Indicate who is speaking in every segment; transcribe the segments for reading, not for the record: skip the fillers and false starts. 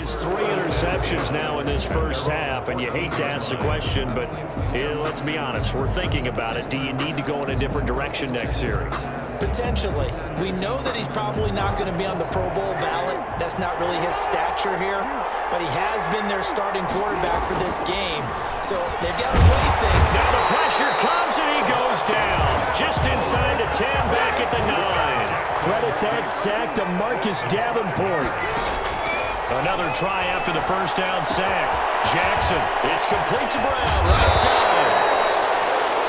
Speaker 1: has 3 interceptions now in this first half, and you hate to ask the question, but let's be honest, we're thinking about it. Do you need to go in a different direction next series?
Speaker 2: Potentially. We know that he's probably not going to be on the Pro Bowl ballot. That's not really his stature here, but he has been their starting quarterback for this game. So they've got to really think.
Speaker 1: Now the pressure comes and he goes down. Just inside the 10, back at the 9.
Speaker 3: Credit that sack to Marcus Davenport.
Speaker 1: Another try after the first down sack. Jackson, it's complete to Brown, right side.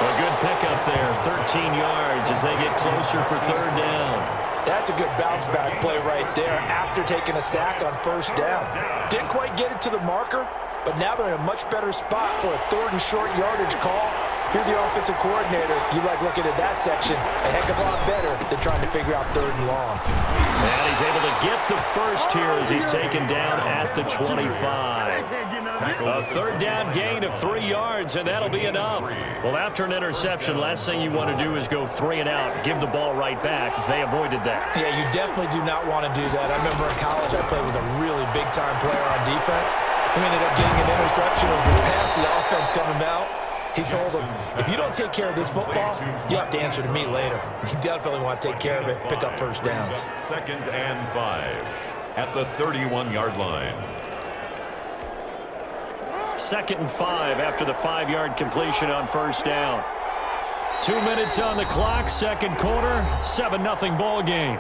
Speaker 1: A good pickup there, 13 yards as they get closer for 3rd down.
Speaker 2: That's a good bounce-back play right there after taking a sack on 1st down. Didn't quite get it to the marker, but now they're in a much better spot for a 3rd and short yardage call. If you're the offensive coordinator, you like looking at that section a heck of a lot better than trying to figure out 3rd and long.
Speaker 1: And he's able to get the first here as he's taken down at the 25. A 3rd down gain of 3 yards, and that'll be enough. Well, after an interception, last thing you want to do is go 3 and out, give the ball right back. They avoided that.
Speaker 2: Yeah, you definitely do not want to do that. I remember in college I played with a really big-time player on defense. We ended up getting an interception as we passed the offense coming out. He told him, if you don't take care of this football, you have to answer to me later. You definitely want to take care of it, pick up first downs.
Speaker 4: 2nd and 5 at the 31-yard line.
Speaker 1: 2nd and 5 after the 5-yard completion on 1st down. 2 minutes on the clock, 2nd quarter, 7-0 ball game.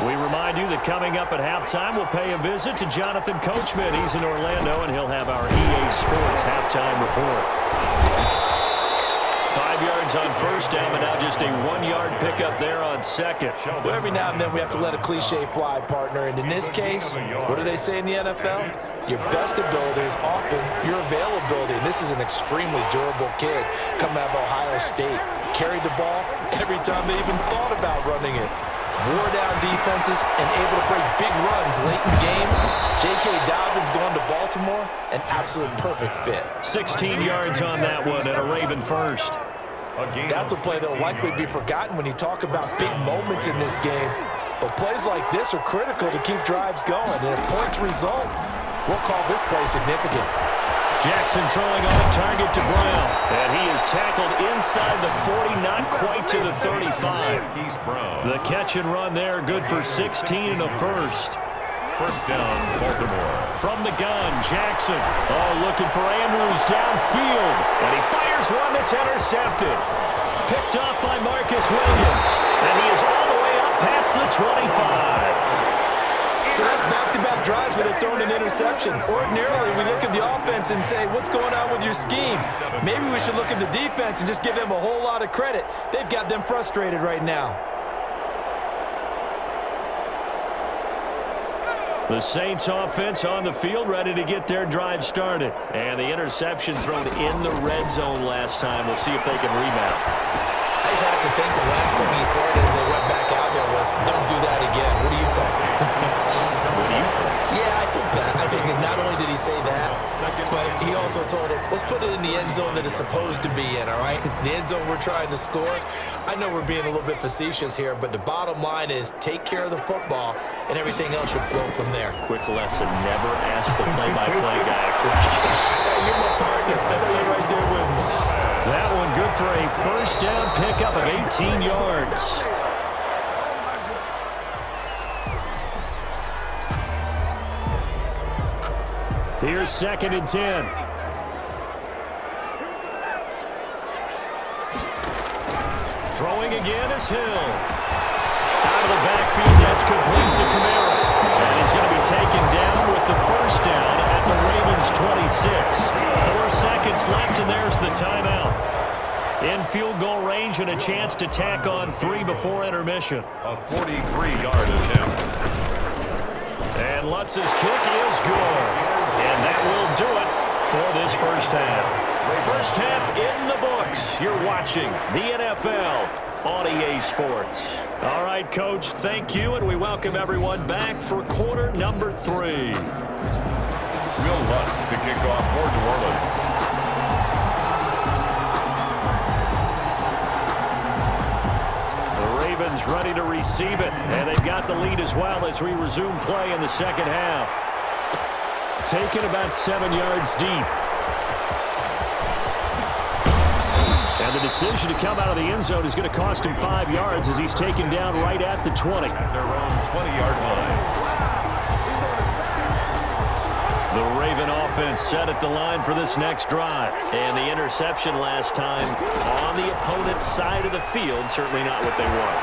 Speaker 1: We remind you that coming up at halftime, we'll pay a visit to Jonathan Coachman. He's in Orlando, and he'll have our EA Sports halftime report. 5 yards on 1st down, but now just a 1-yard pickup there on 2nd.
Speaker 2: Well, every now and then we have to let a cliche fly, partner. And in this case, what do they say in the NFL? Your best ability is often your availability. And this is an extremely durable kid coming out of Ohio State. Carried the ball every time they even thought about running it. Wore down defenses and able to break big runs late in games. J.K. Dobbins going to Baltimore, an absolute perfect fit.
Speaker 1: 16 yards on that one and a Raven first.
Speaker 2: That's a play that will likely be forgotten when you talk about big moments in this game. But plays like this are critical to keep drives going. And if points result, we'll call this play significant.
Speaker 1: Jackson throwing on target to Brown. And he is tackled inside the 40, not quite to the 35. The catch and run there, good for 16 and a first.
Speaker 4: 1st down, Baltimore.
Speaker 1: From the gun, Jackson. Oh, looking for Andrews downfield. And he fires one that's intercepted. Picked up by Marcus Williams. And he is all the way up past the 25.
Speaker 2: So that's back-to-back drives where they're throwing an interception. Ordinarily, we look at the offense and say, what's going on with your scheme? Maybe we should look at the defense and just give them a whole lot of credit. They've got them frustrated right now.
Speaker 1: The Saints offense on the field, ready to get their drive started. And the interception thrown in the red zone last time. We'll see if they can rebound.
Speaker 2: I just have to think the last thing he said as they went back out there was, don't do that again. What do you think?
Speaker 1: What do you think?
Speaker 2: Yeah, I think that. I think that not only did he say that, but he also told him, let's put it in the end zone that it's supposed to be in, all right? The end zone we're trying to score. I know we're being a little bit facetious here, but the bottom line is take care of the football, and everything else should flow from there.
Speaker 1: Quick lesson, never ask the play-by-play guy a question.
Speaker 2: Hey, you're my partner. I know you're right there with me.
Speaker 1: That one good for a 1st down pickup of 18 yards. Here's 2nd and 10. Throwing again is Hill. Out of the backfield, that's complete to Kamara. And he's going to be taken down with the 1st down at the Ravens 26. 4 seconds left, and there's the timeout. In field goal range and a chance to tack on 3 before intermission.
Speaker 4: A 43-yard attempt.
Speaker 1: And Lutz's kick is good. And that will do it for this first half. First half in the books. You're watching the NFL on EA Sports. All right, Coach, thank you, and we welcome everyone back for quarter number 3.
Speaker 4: Will Lutz to kick off for New Orleans.
Speaker 1: The Ravens ready to receive it. And they've got the lead as well as we resume play in the second half.
Speaker 3: Taken about 7 yards deep. And the decision to come out of the end zone is going to cost him 5 yards as he's taken down right at the 20.
Speaker 4: At their own 20-yard line.
Speaker 1: The Raven offense set at the line for this next drive. And the interception last time on the opponent's side of the field, certainly not what they want.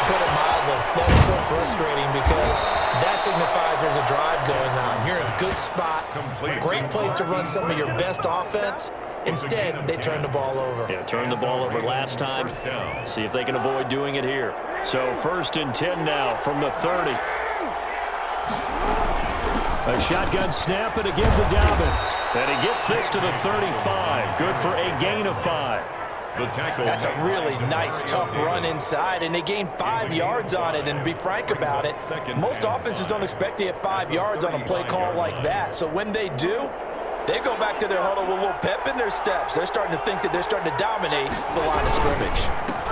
Speaker 2: Put it mildly, that is so frustrating because that signifies there's a drive going on. You're in a good spot, great place to run some of your best offense. Instead, they turn the ball over.
Speaker 1: Yeah, turned the ball over last time. See if they can avoid doing it here. So 1st and 10 now from the 30.
Speaker 3: A shotgun snap and again to Dobbins. And he gets this to the 35. Good for a gain of 5.
Speaker 4: The tackle.
Speaker 2: That's a really nice, tough run inside, and they gained 5 yards on it. And to be frank about it, most offenses don't expect to get 5 yards on a play call like that. So when they do, they go back to their huddle with a little pep in their steps. They're starting to think that they're starting to dominate the line of scrimmage.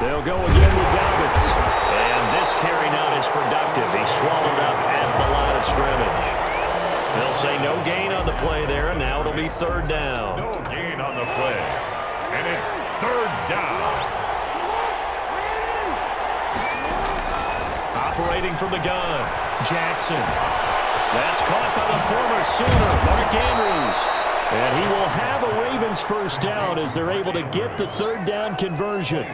Speaker 3: They'll go again with Dobbins.
Speaker 1: And this carry not as productive. He's swallowed up at the line of scrimmage. They'll say no gain on the play there, and now it'll be 3rd down.
Speaker 4: No gain on the play. And it's 3rd down.
Speaker 1: Operating from the gun, Jackson. That's caught by the former Sooner, Mark Andrews. And he will have a Ravens 1st down as they're able to get the 3rd down conversion.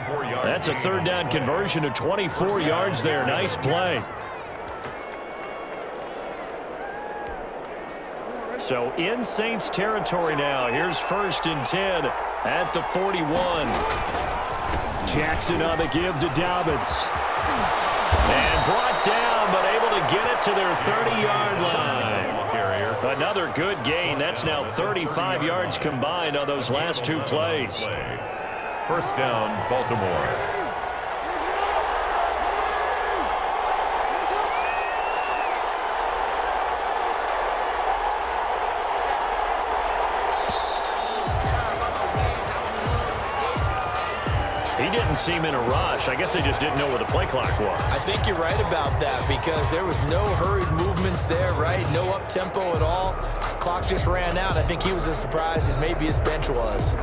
Speaker 1: That's a 3rd down conversion of 24 yards there. Nice play. So in Saints territory now. Here's 1st and 10 at the 41.
Speaker 3: Jackson on the give to Dobbins.
Speaker 1: And brought down, but able to get it to their 30-yard line. Another good gain. That's now 35 yards combined on those last 2 plays.
Speaker 4: 1st down, Baltimore.
Speaker 1: He didn't seem in a rush. I guess they just didn't know what the play clock was.
Speaker 2: I think you're right about that because there was no hurried movements there, right? No up-tempo at all. Clock just ran out. I think he was as surprised as maybe his bench was.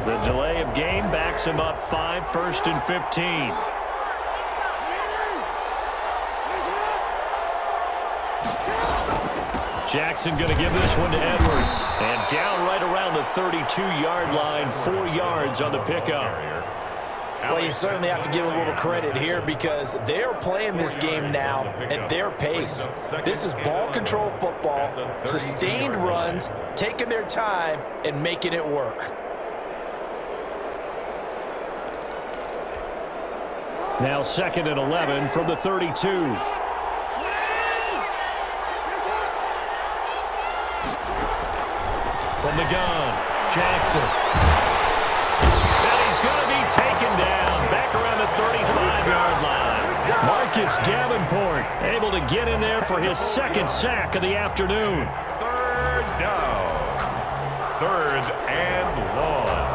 Speaker 1: The delay of game backs him up 5, 1st and 15. Jackson going to give this one to Edwards. And down right around the 32-yard line, 4 yards on the pickup.
Speaker 2: Well, you certainly have to give a little credit here because they're playing this game now at their pace. This is ball control football, sustained runs, taking their time, and making it work.
Speaker 3: Now 2nd and 11 from the 32.
Speaker 1: From the gun, Jackson. And he's going to be taken down back around the 35-yard line.
Speaker 3: Marcus Davenport able to get in there for his 2nd sack of the afternoon.
Speaker 4: 3rd down. 3rd and long.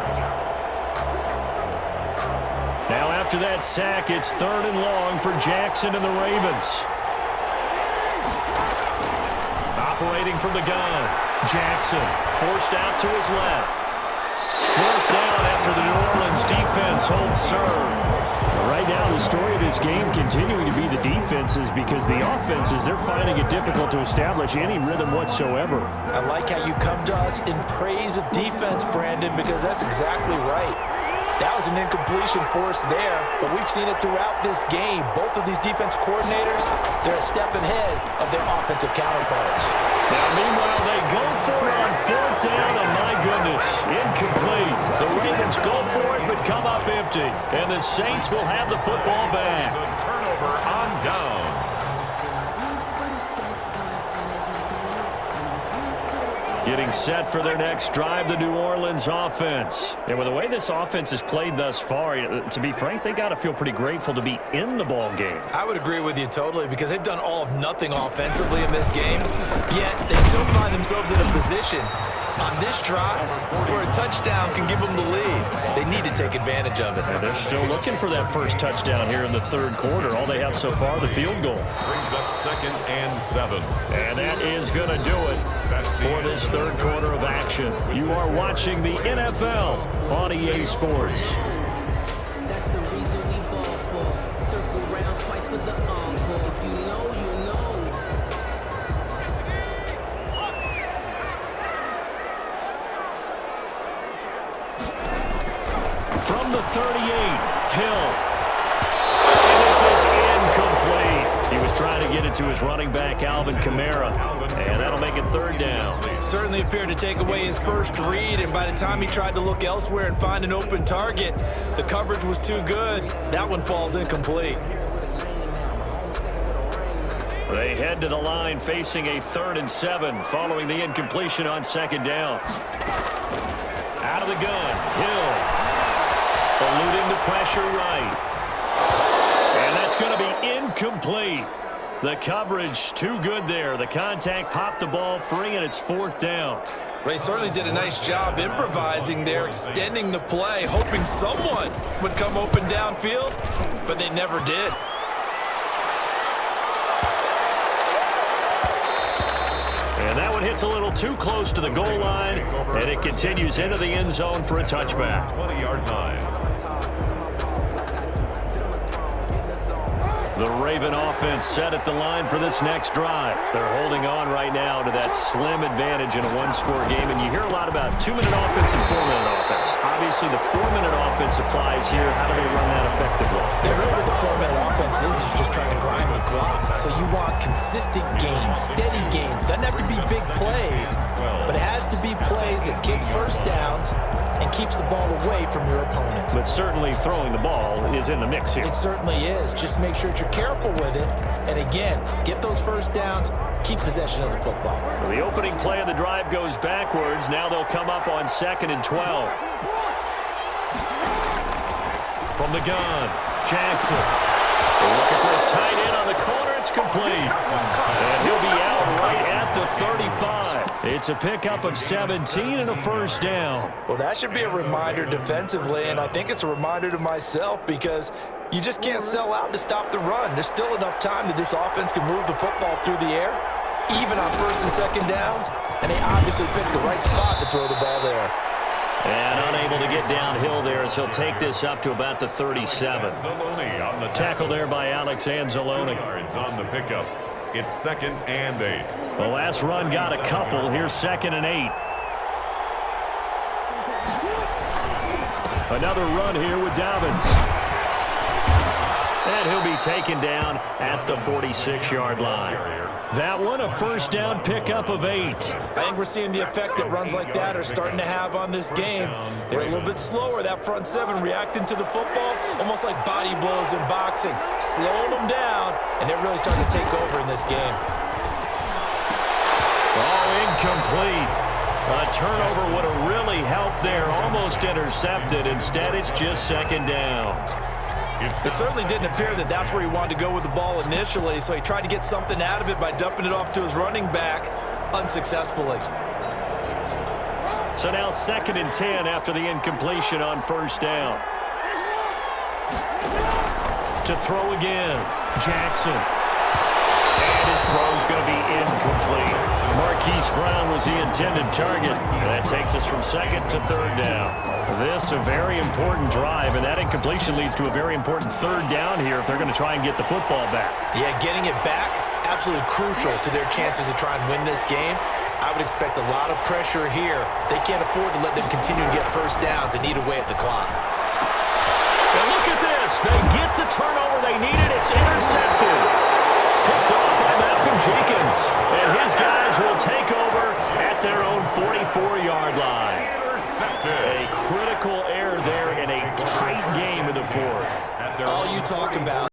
Speaker 3: Now after that sack, it's 3rd and long for Jackson and the Ravens.
Speaker 1: Operating from the gun, Jackson forced out to his left. 4th down after the New Orleans defense holds serve.
Speaker 3: Right now, the story of this game continuing to be the defenses because the offenses, they're finding it difficult to establish any rhythm whatsoever.
Speaker 2: I like how you come to us in praise of defense, Brandon, because that's exactly right. That was an incompletion force there, but we've seen it throughout this game. Both of these defense coordinators, they're a step ahead of their offensive counterparts.
Speaker 1: Now, meanwhile, they go for it on 4th down, and my goodness, incomplete. The Ravens go for it, but come up empty. And the Saints will have the football back.
Speaker 4: A turnover on downs.
Speaker 1: Getting set for their next drive, the New Orleans offense.
Speaker 3: And with the way this offense has played thus far, to be frank, they got to feel pretty grateful to be in the ball game.
Speaker 2: I would agree with you totally because they've done all of nothing offensively in this game, yet they still find themselves in a position on this drive where a touchdown can give them the lead. They need to take advantage of it.
Speaker 3: And they're still looking for that first touchdown here in the third quarter. All they have so far, the field goal.
Speaker 4: Brings up 2nd and 7.
Speaker 1: And that is going to do it for this third quarter of action. You are watching the NFL on EA Sports.
Speaker 5: That's the reason we ball for. Circle round twice for the encore. If you know, you know.
Speaker 1: From the 38, Hill. And this is incomplete. He was trying to get it to his running back, Alvin Kamara, and that'll make it third down.
Speaker 2: Certainly appeared to take away his first read, and by the time he tried to look elsewhere and find an open target, the coverage was too good. That one falls incomplete.
Speaker 1: They head to the line facing a 3rd and 7 following the incompletion on 2nd down. Out of the gun, Hill. Eluding the pressure right. And that's going to be incomplete. The coverage too good there. The contact popped the ball free, and it's 4th down.
Speaker 2: They certainly did a nice job improvising there, extending the play, hoping someone would come open downfield, but they never did.
Speaker 1: And that one hits a little too close to the goal line, and it continues into the end zone for a touchback.
Speaker 4: 20-yard line.
Speaker 1: The Raven offense set at the line for this next drive. They're holding on right now to that slim advantage in a one-score game, and you hear a lot about 2-minute offense and 4-minute offense. Obviously, the 4-minute offense applies here. How do they run that effectively?
Speaker 2: Yeah, really what the 4-minute offense is just trying to grind the clock. So you want consistent gains, steady gains. Doesn't have to be big plays, but it has to be plays that kicks first downs and keeps the ball away from your opponent.
Speaker 1: But certainly throwing the ball is in the mix here.
Speaker 2: It certainly is. Just make sure that you're careful with it. And again, get those first downs, keep possession of the football.
Speaker 1: So the opening play of the drive goes backwards. Now they'll come up on 2nd and 12. From the gun, Jackson. They're looking for his tight end on the corner. It's complete. And he'll be out right at the 35. It's a pickup of 17 and a first down.
Speaker 2: Well, that should be a reminder defensively, and I think it's a reminder to myself because you just can't sell out to stop the run. There's still enough time that this offense can move the football through the air, even on 1st and 2nd downs, and they obviously picked the right spot to throw the ball there.
Speaker 1: And unable to get downhill there as he'll take this up to about the 37. Tackle there by Alex Anzalone.
Speaker 4: On the pickup. It's 2nd and 8.
Speaker 1: The last run got a couple. Here's 2nd and 8. Another run here with Dobbins. And he'll be taken down at the 46-yard line. That one, a first down pickup of 8.
Speaker 2: I think we're seeing the effect that runs like that are starting to have on this game. They're a little bit slower, that front 7, reacting to the football, almost like body blows in boxing, slowing them down, and they're really starting to take over in this game.
Speaker 1: Oh, incomplete. A turnover would have really helped there, almost intercepted. Instead, it's just 2nd down.
Speaker 2: It certainly didn't appear that that's where he wanted to go with the ball initially, so he tried to get something out of it by dumping it off to his running back unsuccessfully.
Speaker 1: So now 2nd and 10 after the incompletion on first down. To throw again, Jackson. And his throw's going to be incomplete. Marquise Brown was the intended target. And that takes us from 2nd to 3rd down. This a very important drive, and that incompletion leads to a very important 3rd down here if they're going to try and get the football back.
Speaker 2: Yeah, getting it back, absolutely crucial to their chances to try and win this game. I would expect a lot of pressure here. They can't afford to let them continue to get first downs and eat away at the clock.
Speaker 1: And look at this. They get the turnover they needed. It's intercepted. Picked off by Malcolm Jenkins. And his guys will take over at their own 44-yard line. A critical error there in a tight game in the 4th.
Speaker 2: All you talk about